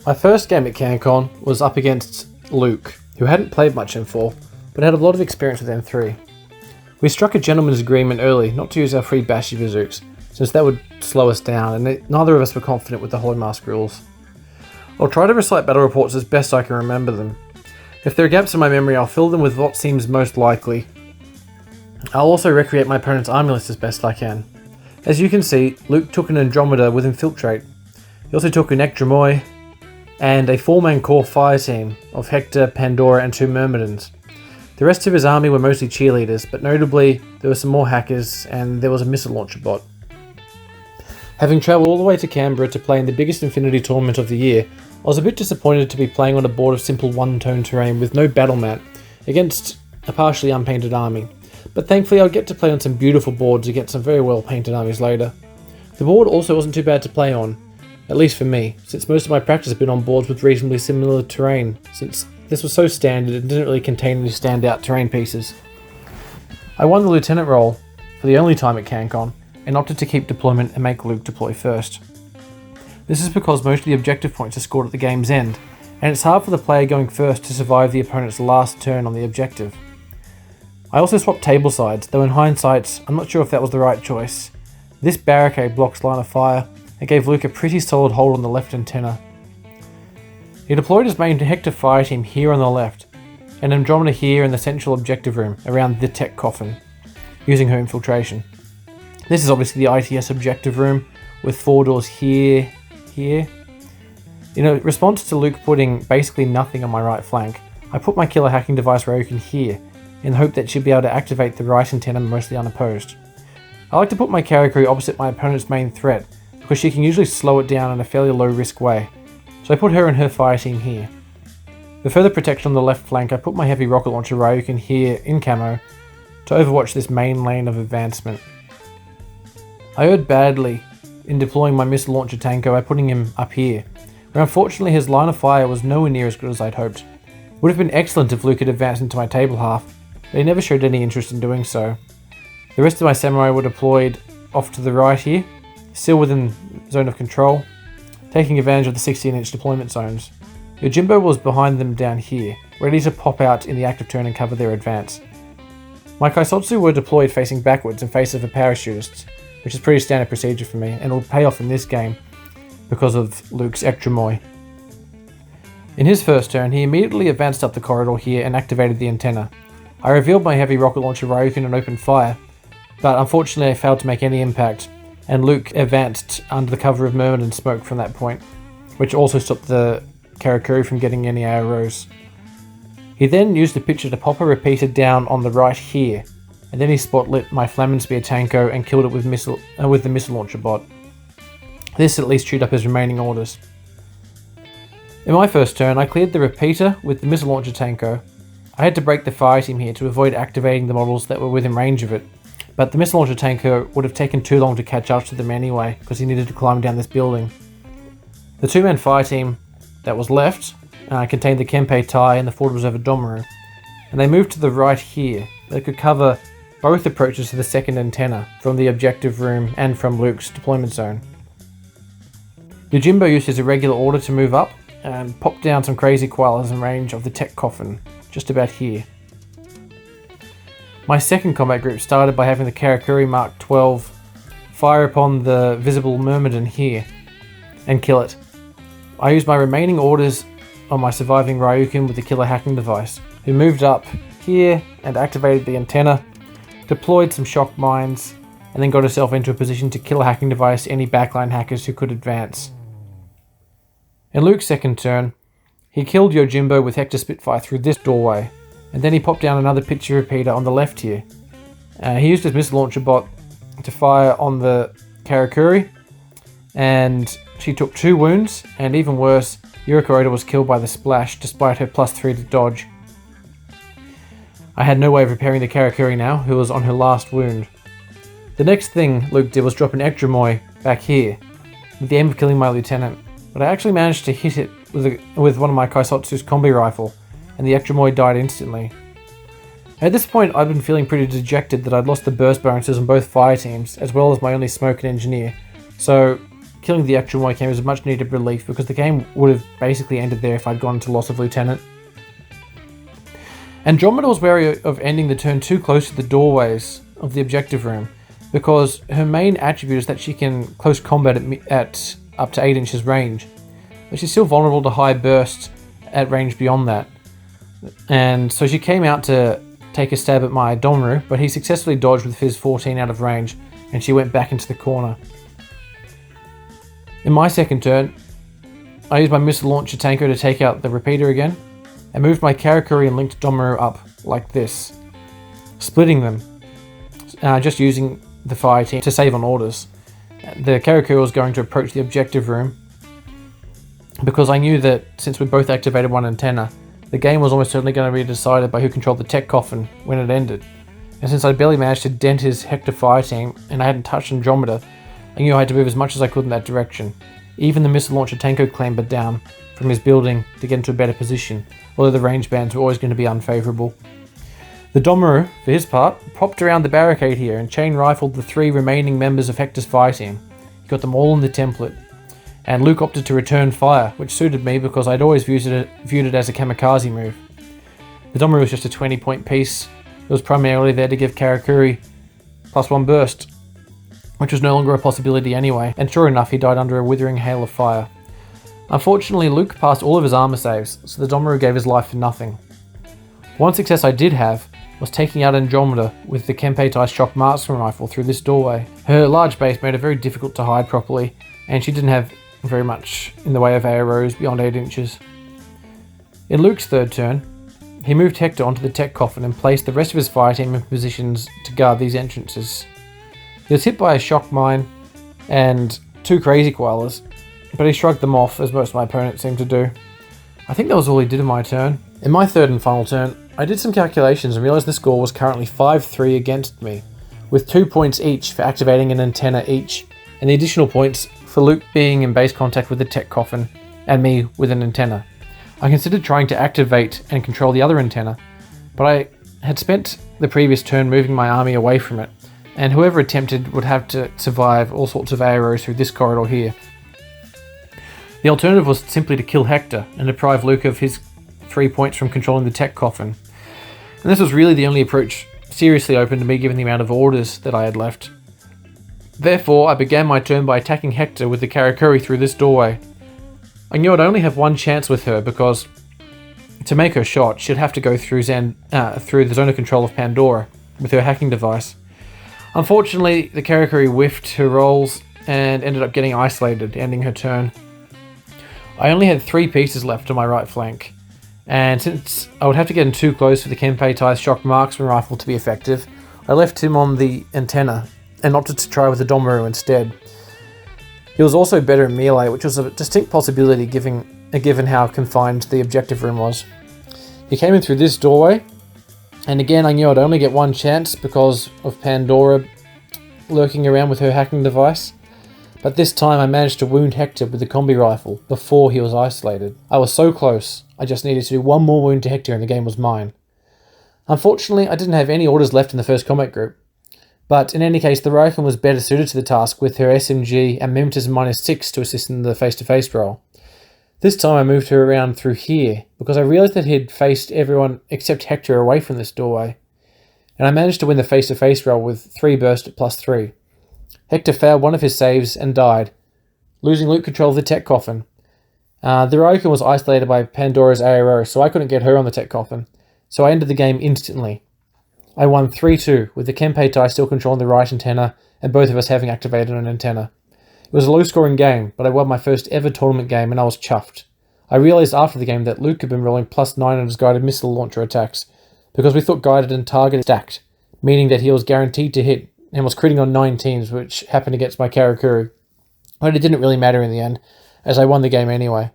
My first game at CanCon was up against Luke, who hadn't played much M4, but had a lot of experience with M3. We struck a gentleman's agreement early not to use our free bashy bazooks, since that would slow us down, and neither of us were confident with the Holy Mask rules. I'll try to recite battle reports as best I can remember them. If there are gaps in my memory, I'll fill them with what seems most likely. I'll also recreate my opponent's army list as best I can. As you can see, Luke took an Andromeda with Infiltrate. He also took an Ekdremoy and a 4-man core fire team of Hector, Pandora and 2 Myrmidons. The rest of his army were mostly cheerleaders, but notably there were some more hackers and there was a missile launcher bot. Having travelled all the way to Canberra to play in the biggest Infinity tournament of the year, I was a bit disappointed to be playing on a board of simple one-tone terrain with no battle mat against a partially unpainted army, but thankfully I'd get to play on some beautiful boards against some very well painted armies later. The board also wasn't too bad to play on, at least for me, since most of my practice had been on boards with reasonably similar terrain, since this was so standard and didn't really contain any standout terrain pieces. I won the lieutenant role for the only time at CanCon, and opted to keep deployment and make Luke deploy first. This is because most of the objective points are scored at the game's end, and it's hard for the player going first to survive the opponent's last turn on the objective. I also swapped table sides, though in hindsight, I'm not sure if that was the right choice. This barricade blocks line of fire, and gave Luke a pretty solid hold on the left antenna. He deployed his main Hector fire team here on the left, and Andromeda here in the central objective room, around the tech coffin, using her infiltration. This is obviously the ITS objective room, with 4 doors here. In response to Luke putting basically nothing on my right flank, I put my killer hacking device Ryukin here, in the hope that she'd be able to activate the right antenna mostly unopposed. I like to put my carry crew opposite my opponent's main threat, because she can usually slow it down in a fairly low risk way, so I put her and her fire team here. For further protection on the left flank, I put my heavy rocket launcher Ryukin here in camo to overwatch this main lane of advancement. I erred badly in deploying my missile launcher Tanko by putting him up here, where unfortunately his line of fire was nowhere near as good as I'd hoped. It would have been excellent if Luke had advanced into my table half, but he never showed any interest in doing so. The rest of my samurai were deployed off to the right here, still within zone of control, taking advantage of the 16-inch deployment zones. Yojimbo was behind them down here, ready to pop out in the active turn and cover their advance. My Kaisotsu were deployed facing backwards in face of a parachutist, which is pretty standard procedure for me, and will pay off in this game because of Luke's Ekdremoy. In his first turn, he immediately advanced up the corridor here and activated the antenna. I revealed my heavy rocket launcher Ryukin and opened fire, but unfortunately I failed to make any impact, and Luke advanced under the cover of Myrmidon smoke from that point, which also stopped the Karakuri from getting any arrows. He then used the picture to pop a repeater down on the right here, and then he spotlit my Flamen Spear Tanko and killed it with the missile launcher bot. This at least chewed up his remaining orders. In my first turn, I cleared the repeater with the missile launcher Tanko. I had to break the fire team here to avoid activating the models that were within range of it, but the missile launcher Tanko would have taken too long to catch up to them anyway, because he needed to climb down this building. The 2-man fire team that was left contained the Kempe Tai and the Forward Reserve Domaru, and they moved to the right here. They could cover both approaches to the second antenna from the objective room and from Luke's deployment zone. Yojimbo used his irregular order to move up and pop down some crazy koalas in range of the tech coffin, just about here. My second combat group started by having the Karakuri Mark 12 fire upon the visible Myrmidon here and kill it. I used my remaining orders on my surviving Ryukin with the killer hacking device, who moved up here and activated the antenna, deployed some shock mines, and then got herself into a position to kill a hacking device any backline hackers who could advance. In Luke's second turn, he killed Yojimbo with Hector Spitfire through this doorway, and then he popped down another picture repeater on the left here. He used his missile launcher bot to fire on the Karakuri, and she took 2 wounds, and even worse, Yuriko Oda was killed by the splash despite her +3 to dodge. I had no way of repairing the Karakuri now, who was on her last wound. The next thing Luke did was drop an Ekdremoy back here, with the aim of killing my lieutenant, but I actually managed to hit it with one of my Kaisotsu's combi rifle, and the Ekdremoy died instantly. At this point, I'd been feeling pretty dejected that I'd lost the burst bonuses on both fire teams, as well as my only smoke and engineer, so killing the actual Moy came as a much needed relief because the game would have basically ended there if I'd gone into loss of Lieutenant. Andromeda was wary of ending the turn too close to the doorways of the objective room because her main attribute is that she can close combat at up to 8 inches range, but she's still vulnerable to high bursts at range beyond that. And so she came out to take a stab at my Domaru, but he successfully dodged with Fizz 14 out of range, and she went back into the corner. In my second turn, I used my missile launcher tanker to take out the repeater again, and moved my Karakuri and linked Domaru up like this, splitting them, just using the fire team to save on orders. The Karakuri was going to approach the objective room, because I knew that since we both activated one antenna, the game was almost certainly going to be decided by who controlled the tech coffin when it ended. And since I barely managed to dent his Hector fire team and I hadn't touched Andromeda, I knew I had to move as much as I could in that direction. Even the missile launcher Tanko clambered down from his building to get into a better position, although the range bands were always going to be unfavourable. The Domaru, for his part, popped around the barricade here and chain rifled the 3 remaining members of Hector's fire team. He got them all in the template. And Luke opted to return fire, which suited me because I'd always viewed it as a kamikaze move. The Domaru was just a 20-point piece. It was primarily there to give Karakuri +1 burst, which was no longer a possibility anyway, and sure enough he died under a withering hail of fire. Unfortunately, Luke passed all of his armor saves, so the Domaru gave his life for nothing. One success I did have was taking out Andromeda with the Kempeitai shock marksman rifle through this doorway. Her large base made it very difficult to hide properly, and she didn't have very much in the way of arrows beyond 8 inches. In Luke's third turn, he moved Hector onto the tech coffin and placed the rest of his fire team in positions to guard these entrances. He was hit by a shock mine and 2 crazy koalas, but he shrugged them off as most of my opponents seemed to do. I think that was all he did in my turn. In my third and final turn, I did some calculations and realised the score was currently 5-3 against me, with 2 points each for activating an antenna each, and the additional points for Luke being in base contact with the tech coffin, and me with an antenna. I considered trying to activate and control the other antenna, but I had spent the previous turn moving my army away from it, and whoever attempted would have to survive all sorts of arrows through this corridor here. The alternative was simply to kill Hector and deprive Luke of his 3 points from controlling the tech coffin. And this was really the only approach seriously open to me given the amount of orders that I had left. Therefore, I began my turn by attacking Hector with the Karakuri through this doorway. I knew I'd only have one chance with her because to make her shot, she'd have to go through the zone of control of Pandora with her hacking device. Unfortunately, the Karakuri whiffed her rolls and ended up getting isolated, ending her turn. I only had 3 pieces left on my right flank, and since I would have to get in too close for the Kempeitai shock marksman rifle to be effective, I left him on the antenna and opted to try with the Domaru instead. He was also better in melee, which was a distinct possibility given how confined the objective room was. He came in through this doorway, and again I knew I'd only get one chance because of Pandora lurking around with her hacking device. But this time I managed to wound Hector with the combi rifle before he was isolated. I was so close, I just needed to do one more wound to Hector and the game was mine. Unfortunately, I didn't have any orders left in the first combat group. But in any case, the Rifleman was better suited to the task with her SMG and Mimetism -6 to assist in the face-to-face roll. This time I moved her around through here because I realised that he'd faced everyone except Hector away from this doorway. And I managed to win the face-to-face roll with 3 burst at +3. Hector failed one of his saves and died, losing Luke control of the tech coffin. The Ryokan was isolated by Pandora's ARO, so I couldn't get her on the tech coffin, so I ended the game instantly. I won 3-2, with the Kempeitai still controlling the right antenna, and both of us having activated an antenna. It was a low-scoring game, but I won my first ever tournament game, and I was chuffed. I realised after the game that Luke had been rolling +9 on his guided missile launcher attacks, because we thought guided and targeted stacked, meaning that he was guaranteed to hit, and was critting on 9 teams, which happened against my Karakuri. But it didn't really matter in the end, as I won the game anyway.